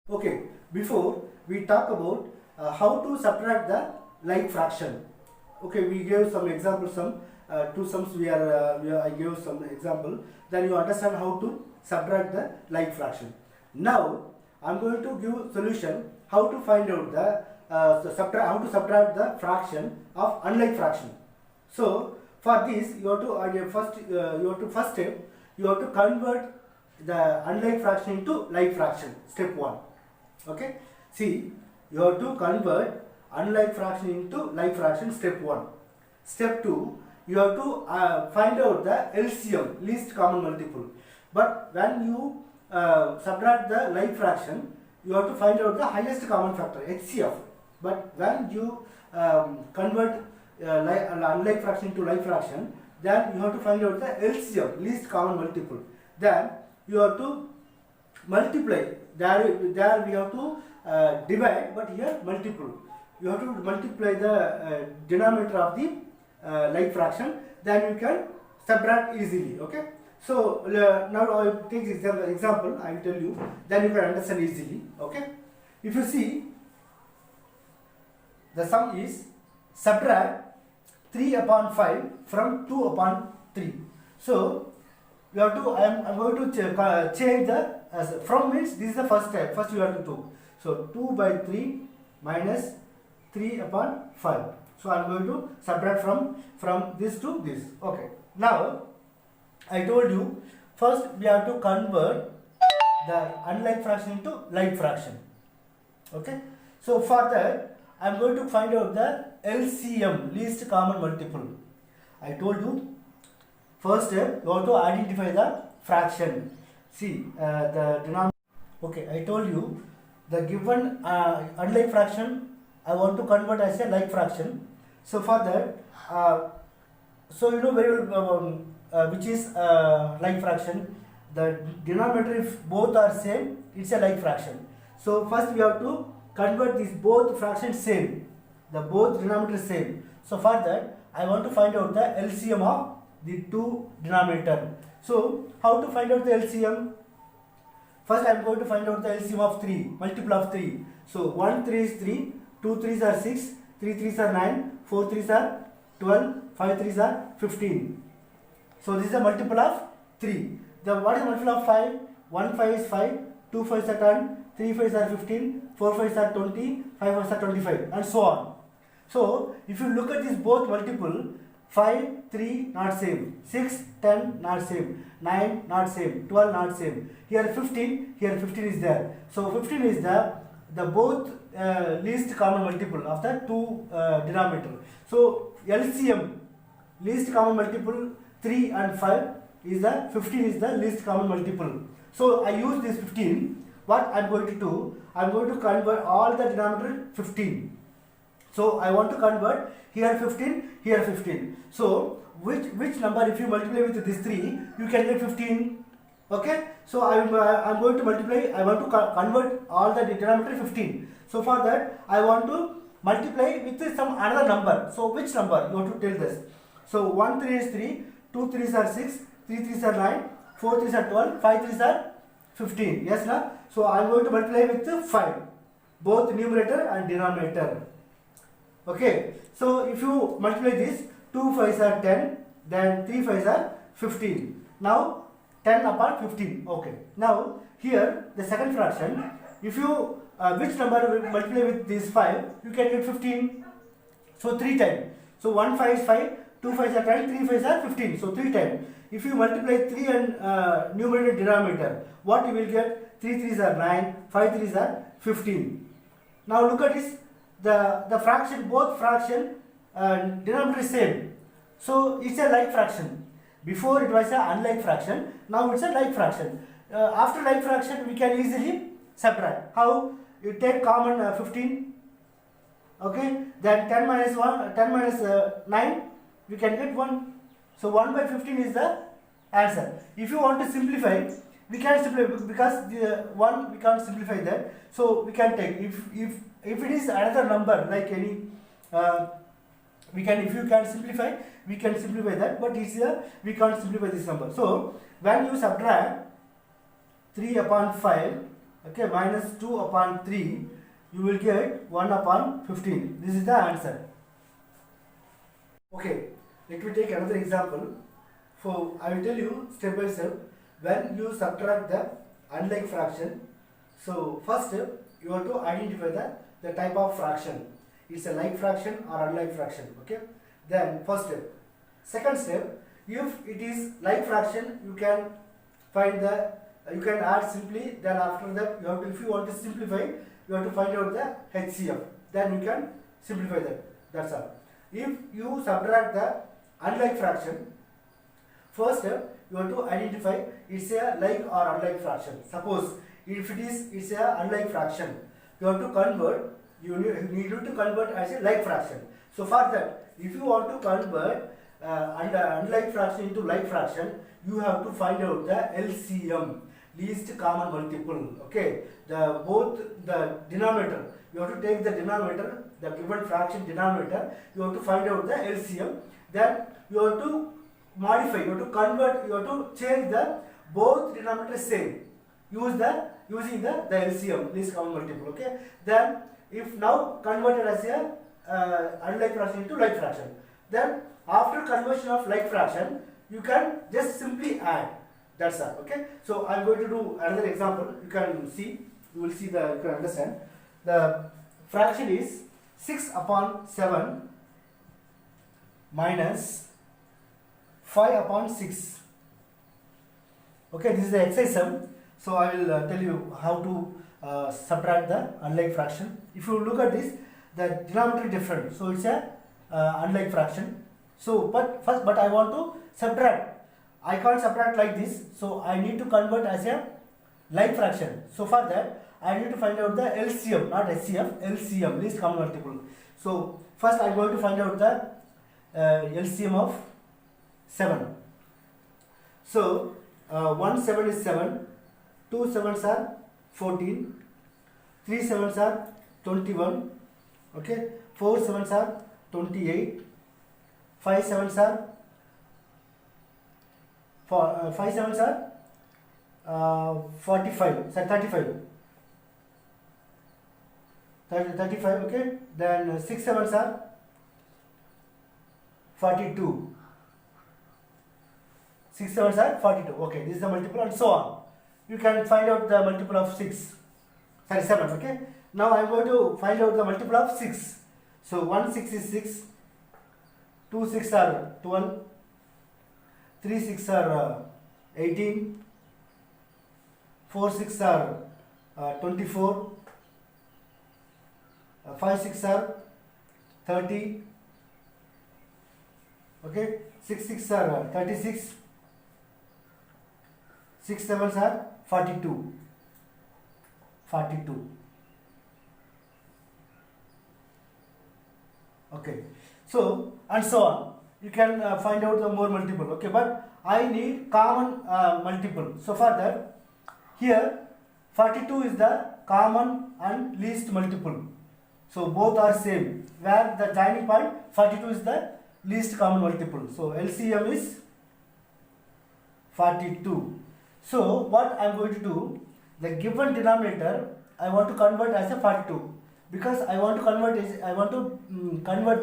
Okay, before we talk about how to subtract the like fraction. Okay, we gave some examples, some two sums I gave some example. Then you understand how to subtract the like fraction. Now I am going to give solution how to find out how to subtract the fraction of unlike fraction. So for this you have to first step you have to convert the unlike fraction into like fraction. Step 1. Okay, see, you have to convert unlike fraction into like fraction. Step 1. Step 2, you have to find out the LCM, least common multiple. But when you subtract the like fraction, you have to find out the highest common factor, HCF. But when you convert unlike fraction to like fraction, then you have to find out the LCM, least common multiple. Then you have to multiply. There we have to divide, but here multiple. You have to multiply the denominator of the like fraction. Then you can subtract easily. Okay. So now I will take this example. I will tell you. Then you can understand easily. Okay. If you see, the sum is subtract 3 upon 5 from 2 upon 3. So you have to. I am going to change the from means this is the first step. First you have to do. So 2 by 3 minus 3 upon 5. So I am going to subtract from this to this. Okay. Now I told you first we have to convert the unlike fraction into like fraction. Okay. So for that I am going to find out the LCM, least common multiple. I told you first step you have to identify the fraction. See the denominator. Okay, I told you the given unlike fraction I want to convert as a like fraction. So for that, so you know very well which is like fraction. The denominator, if both are same, it's a like fraction. So first we have to convert these both fractions same. The both denominator same. So for that I want to find out the LCM of the two denominator. So how to find out the LCM? First I am going to find out the LCM of 3, multiple of 3. So 1 3 is 3, 2 3s are 6, 3 3s are 9, 4 3s are 12, 5 3s are 15. So this is a multiple of 3. What is the multiple of 5? 1 5 is 5, 2 5s are 10, 3 5s are 15, 4 5s are 20, 5 5s are 25, and so on. So if you look at this both multiple, 5, 3 not same, 6, 10 not same, 9 not same, 12 not same. Here 15 is there. So 15 is the both least common multiple of the two denominator. So LCM, least common multiple 3 and 5 is the 15 is the least common multiple. So I use this 15. What I am going to do? I am going to convert all the denominator 15. So I want to convert here 15, here 15. So which number, if you multiply with this 3, you can get 15. Okay. So I am going to multiply. I want to convert all the denominator 15. So for that I want to multiply with some another number. So which number? You have to tell this. So 1 3 is 3, 2 3s are 6, 3 3s are 9, 4 3s are 12, 5 3s are 15. Yes, na? So I am going to multiply with 5, both numerator and denominator. Okay, so if you multiply this, 2 5s are 10, then 3 5s are 15. Now 10 upon 15. Okay. Now here the second fraction, if you which number will multiply with this 5, you can get 15. So 3 times. So 1 5 is 5, 2 5s are 10, 3 5s are 15. So 3 times. If you multiply 3 and numerator denominator, what you will get? 3 3s are 9, 5 3s are 15. Now look at this. The fraction, both fraction denominator is same. So it's a like fraction. Before it was an unlike fraction. Now it's a like fraction. After like fraction we can easily subtract. How? You take common 15. Okay. Then 10 minus 1, 10 minus 9, we can get 1. So 1 by 15 is the answer. If you want to simplify, we can simplify because the 1 we can't simplify that. So we can take if it is another number like any we can, if you can simplify, we can simplify that, but it's we can't simplify this number. So when you subtract 3 upon 5 okay, minus 2 upon 3, you will get 1 upon 15. This is the answer. Okay, let me take another example. So I will tell you step by step when you subtract the unlike fraction. So first step, you have to identify the type of fraction. It's a like fraction or unlike fraction. Okay. Then first step. Second step, if it is like fraction, you can find the you can add simply. Then after that, you have to, if you want to simplify, you have to find out the HCF. Then you can simplify that. That's all. If you subtract the unlike fraction, first step, you have to identify it's a like or unlike fraction. Suppose if it's a unlike fraction, you have to convert. You need to convert as a like fraction. So for that, if you want to convert unlike fraction into like fraction, you have to find out the LCM, least common multiple. Okay, both the denominator. You have to take the denominator, the given fraction denominator. You have to find out the LCM. Then you have to modify. You have to convert. You have to change the both denominator same. Using the LCM, least common multiple. Okay. Then if now converted as a unlike fraction into like fraction, then after conversion of like fraction, you can just simply add. That's all. Okay. So I am going to do another example. You can see. You will see you can understand. The fraction is 6 upon 7 minus 5 upon 6. Okay, this is the exercise sum. So I will tell you how to subtract the unlike fraction. If you look at this, the denominator is different. So it's a unlike fraction. So but I want to subtract. I can't subtract like this. So I need to convert as a like fraction. So for that, I need to find out the LCM, not HCF, LCM, least common multiple. So first I am going to find out the LCM of 7. So 1 7 is 7, 2 7s are 14, 3 7s are 21, okay, 4 7s are 28, 5 7s are 5 7s are 45, sorry 35. 35, okay, then 6 7s are 42, 6 7s are 42, okay, this is the multiple and so on. You can find out the multiple of 6, sorry 7, okay. Now I am going to find out the multiple of 6. So 1 6 is 6, 2 6 are 12, 3 6 are 18, 4 6 are 24, 5 6 are 30, okay, 6 6 are 36, 6 7s are 42, 42. Okay, so and so on. You can find out the more multiple. Okay, but I need common multiple. So for that, here 42 is the common and least multiple. So both are same. Where the joining point 42 is the least common multiple. So LCM is 42. So what I am going to do, the given denominator I want to convert as a 42. Because I want to convert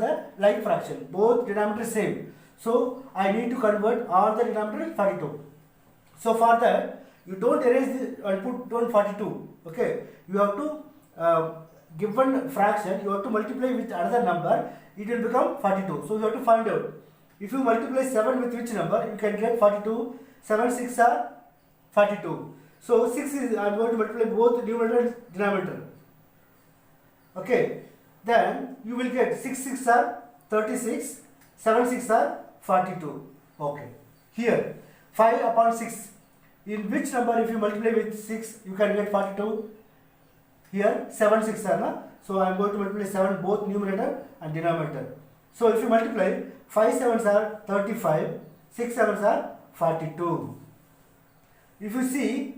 the like fraction. Both denominator same. So I need to convert all the denominator 42. So for that, you don't erase this and put 42. Okay, you have to given fraction, you have to multiply with another number. It will become 42. So you have to find out. If you multiply 7 with which number, you can get 42. 7 6 are 42. So 6 is I am going to multiply both numerator and denominator. Okay, then you will get 6 6 are 36, 7 6 are 42. Okay, here 5 upon 6. In which number if you multiply with 6, you can get 42? Here 7 6 are, na? So I am going to multiply 7 both numerator and denominator. So if you multiply 5 7s are 35, 6 7s are 42. If you see,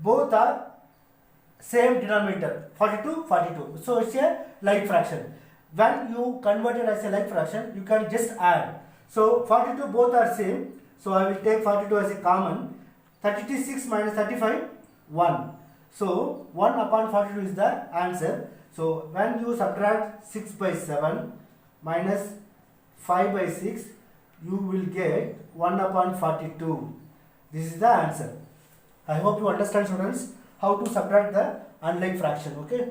both are same denominator, 42 42. So it's a like fraction. When you convert it as a like fraction, you can just add. So 42 both are same. So I will take 42 as a common. 36 minus 35 1. So 1 upon 42 is the answer. So when you subtract 6 by 7 minus 5 by 6, you will get 1 upon 42. This is the answer. I hope you understand, students, how to subtract the unlike fraction. Okay.